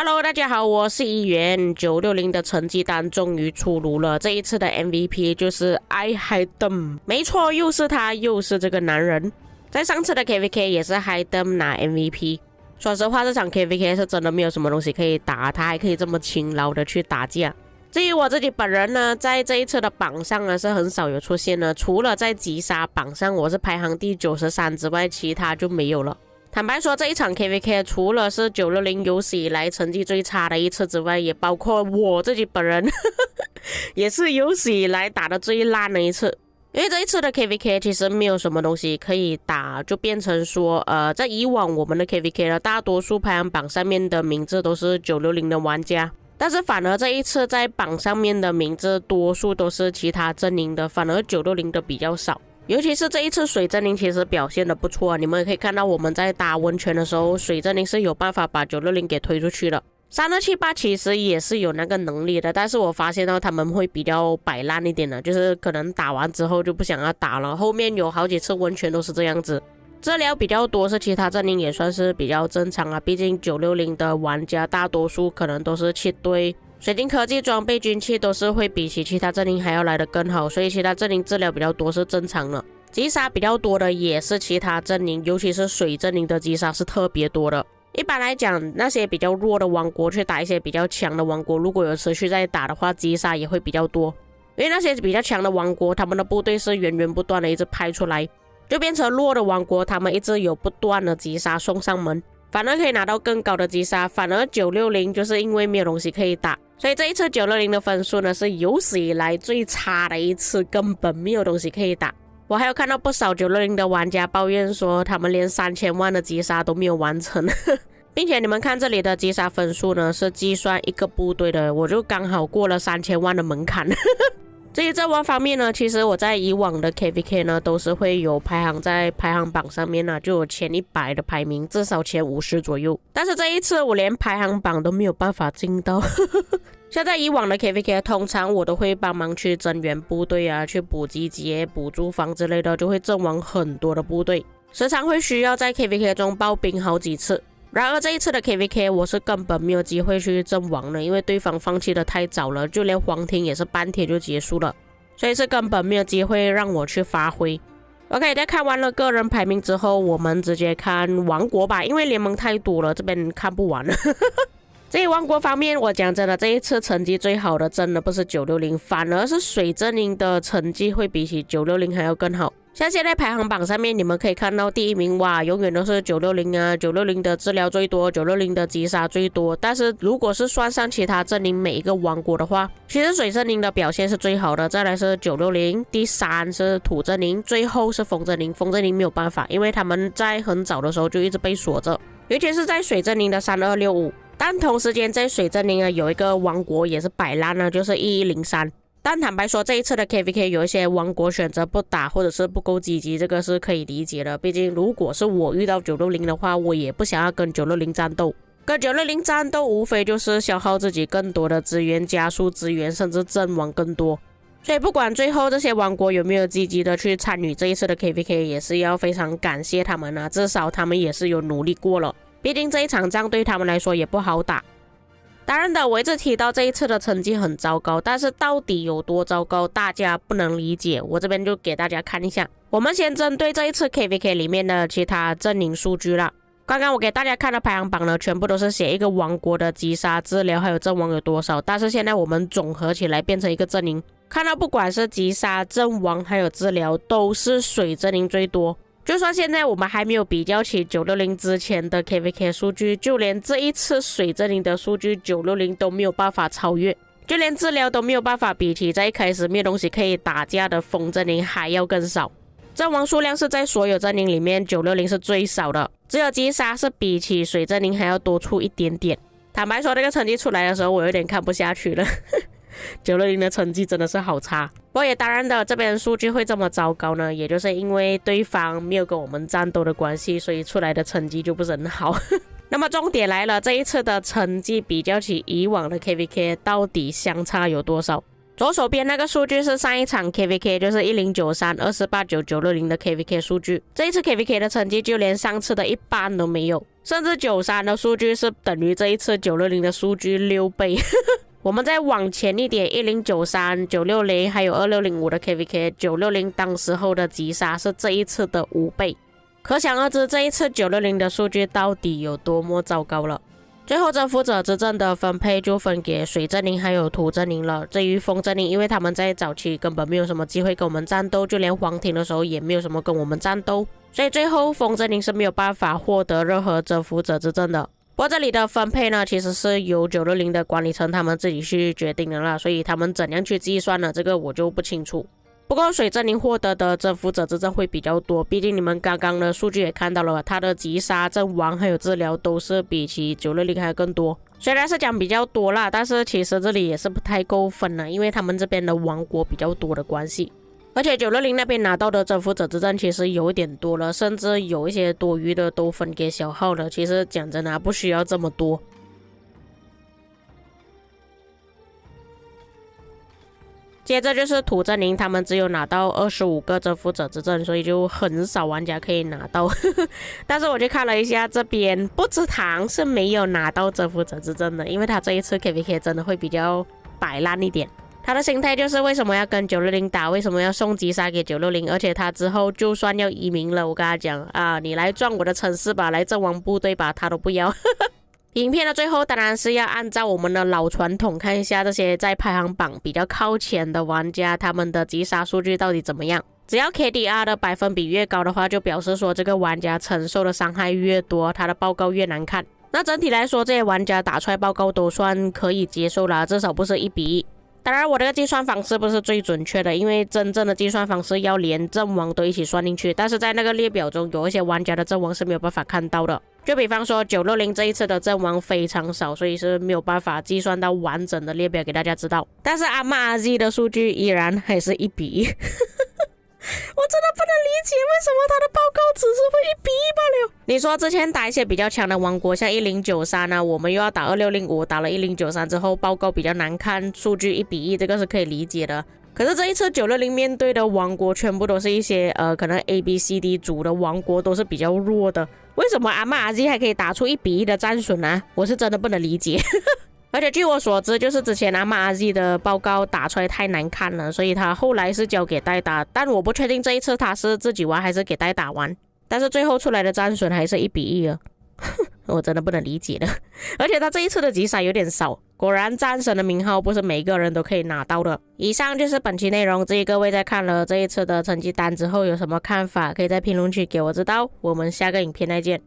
Hello， 大家好，我是议员。960的成绩单终于出炉了，这一次的 MVP 就是iHighDem，没错，又是他，又是这个男人。在上次的 KVK 也是 iHighDem 拿 MVP。说实话，这场 KVK 是真的没有什么东西可以打，他还可以这么勤劳的去打架。至于我自己本人呢，在这一次的榜上呢是很少有出现的，除了在击杀榜上我是排行第93之外，其他就没有了。坦白说，这一场 KVK 除了是960有史以来成绩最差的一次之外，也包括我自己本人也是有史以来打的最烂的一次。因为这一次的 KVK 其实没有什么东西可以打，就变成说在以往我们的 KVK 呢，大多数排行榜上面的名字都是960的玩家，但是反而这一次在榜上面的名字多数都是其他阵营的，反而960的比较少。尤其是这一次水阵营其实表现的不错，你们也可以看到我们在打温泉的时候，水阵营是有办法把960给推出去的。3278其实也是有那个能力的，但是我发现到他们会比较摆烂一点的，就是可能打完之后就不想要打了，后面有好几次温泉都是这样子。治疗比较多是其他阵营也算是比较正常啊，毕竟960的玩家大多数可能都是7队。水晶科技装备军器都是会比起其他阵营还要来得更好，所以其他阵营治疗比较多是正常的。击杀比较多的也是其他阵营，尤其是水阵营的击杀是特别多的。一般来讲，那些比较弱的王国去打一些比较强的王国，如果有持续在打的话，击杀也会比较多。因为那些比较强的王国，他们的部队是源源不断的一直派出来，就变成弱的王国，他们一直有不断的击杀送上门，反而可以拿到更高的击杀。反而960就是因为没有东西可以打，所以这一次960的分数呢是有史以来最差的一次，根本没有东西可以打。我还有看到不少960的玩家抱怨说他们连3000万的击杀都没有完成并且你们看这里的击杀分数呢是计算一个部队的，我就刚好过了3000万的门槛至于阵亡方面呢，其实我在以往的 KVK 呢都是会有排行在排行榜上面呢，就有前100的排名，至少前50左右。但是这一次我连排行榜都没有办法进到像在以往的 KVK 通常我都会帮忙去增援部队啊，去补集结、补住房之类的，就会阵亡很多的部队，时常会需要在 KVK 中爆兵好几次。然而这一次的 KVK 我是根本没有机会去阵亡的，因为对方放弃的太早了，就连黄庭也是半天就结束了，所以是根本没有机会让我去发挥。OK， 在看完了个人排名之后，我们直接看王国吧，因为联盟太多了，这边看不完了至于王国方面，我讲真的，这一次成绩最好的真的不是960，反而是水阵营的成绩会比起960还要更好。像现在排行榜上面你们可以看到第一名，哇，永远都是960啊，960的治疗最多，960的击杀最多。但是如果是算上其他阵营每一个王国的话，其实水阵营的表现是最好的，再来是960，第3是土阵营，最后是风阵营。风阵营没有办法，因为他们在很早的时候就一直被锁着，尤其是在水阵营的3265。但同时间在水阵营有一个王国也是摆烂了，就是1103。但坦白说，这一次的 KVK 有一些王国选择不打或者是不够积极，这个是可以理解的。毕竟如果是我遇到960的话，我也不想要跟960战斗。跟960战斗无非就是消耗自己更多的资源，加速资源，甚至阵亡更多。所以不管最后这些王国有没有积极的去参与这一次的 KVK， 也是要非常感谢他们啊，至少他们也是有努力过了。毕竟这一场仗对他们来说也不好打。当然的，我一直提到这一次的成绩很糟糕，但是到底有多糟糕大家不能理解，我这边就给大家看一下。我们先针对这一次 KVK 里面的其他阵营数据啦。刚刚我给大家看的排行榜呢，全部都是写一个王国的击杀、治疗还有阵亡有多少，但是现在我们总合起来变成一个阵营，看到不管是击杀、阵亡还有治疗，都是水阵营最多。就算现在我们还没有比较起960之前的 KVK 数据，就连这一次水阵营的数据960都没有办法超越，就连治疗都没有办法比起在一开始没有东西可以打架的风阵营还要更少。阵亡数量是在所有阵营里面960是最少的，只有击杀是比起水阵营还要多出一点点。坦白说，这个成绩出来的时候我有点看不下去了960的成绩真的是好差。不过也当然的，这边数据会这么糟糕呢，也就是因为对方没有跟我们战斗的关系，所以出来的成绩就不是很好那么重点来了，这一次的成绩比较起以往的 KVK 到底相差有多少？左手边那个数据是上一场 KVK， 就是1093、248、960的 KVK 数据。这一次 KVK 的成绩就连上次的一半都没有，甚至93的数据是等于这一次960的数据6倍。我们再往前一点，1093、960还有2605的 KVK，960当时候的击杀是这一次的5倍。可想而知，这一次960的数据到底有多么糟糕了。最后征服者之阵的分配就分给水阵营还有土阵营了。至于风阵营，因为他们在早期根本没有什么机会跟我们战斗，就连黄庭的时候也没有什么跟我们战斗，所以最后风阵营是没有办法获得任何征服者之阵的。不过这里的分配呢，其实是由960的管理层他们自己去决定的啦，所以他们怎样去计算呢，这个我就不清楚。不过水阵营获得的征服者之阵会比较多，毕竟你们刚刚的数据也看到了，他的击杀、阵亡还有治疗都是比起960还更多。虽然是讲比较多啦，但是其实这里也是不太够分了，因为他们这边的王国比较多的关系。而且960那边拿到的征服者之阵其实有一点多了，甚至有一些多余的都分给小号了。其实讲真的不需要这么多。接着就是土阵营，他们只有拿到25个征服者之阵，所以就很少玩家可以拿到。但是我就看了一下，这边不知堂是没有拿到征服者之阵的，因为他这一次 KVK 真的会比较摆烂一点。他的心态就是为什么要跟960打，为什么要送击杀给960，而且他之后就算要移民了，我跟他讲啊，你来撞我的城市吧，来阵亡部队吧，他都不要。影片的最后当然是要按照我们的老传统，看一下这些在排行榜比较靠前的玩家，他们的击杀数据到底怎么样。只要 KDR 的百分比越高的话，就表示说这个玩家承受的伤害越多，他的报告越难看。那整体来说，这些玩家打出来报告都算可以接受啦，至少不是1:1。当然我这个计算方式不是最准确的，因为真正的计算方式要连阵亡都一起算进去，但是在那个列表中有一些玩家的阵亡是没有办法看到的。就比方说960这一次的阵亡非常少，所以是没有办法计算到完整的列表给大家知道。但是阿玛 RZ 的数据依然还是1:1。我真的不能理解为什么他的报告只是会1:1罢了。你说之前打一些比较强的王国，像1093啊，我们又要打2605，打了1093之后报告比较难看，数据1:1，这个是可以理解的。可是这一次960面对的王国全部都是一些可能 ABCD 组的王国，都是比较弱的，为什么阿玛 RZ 还可以打出1:1的战损呢？我是真的不能理解。而且据我所知，就是之前阿玛 RZ 的报告打出来太难看了，所以他后来是交给代打，但我不确定这一次他是自己玩还是给代打玩，但是最后出来的战损还是1:1了。我真的不能理解的。而且他这一次的击杀有点少，果然战神的名号不是每个人都可以拿到的。以上就是本期内容，至于各位在看了这一次的成绩单之后有什么看法，可以在评论区给我知道。我们下个影片再见。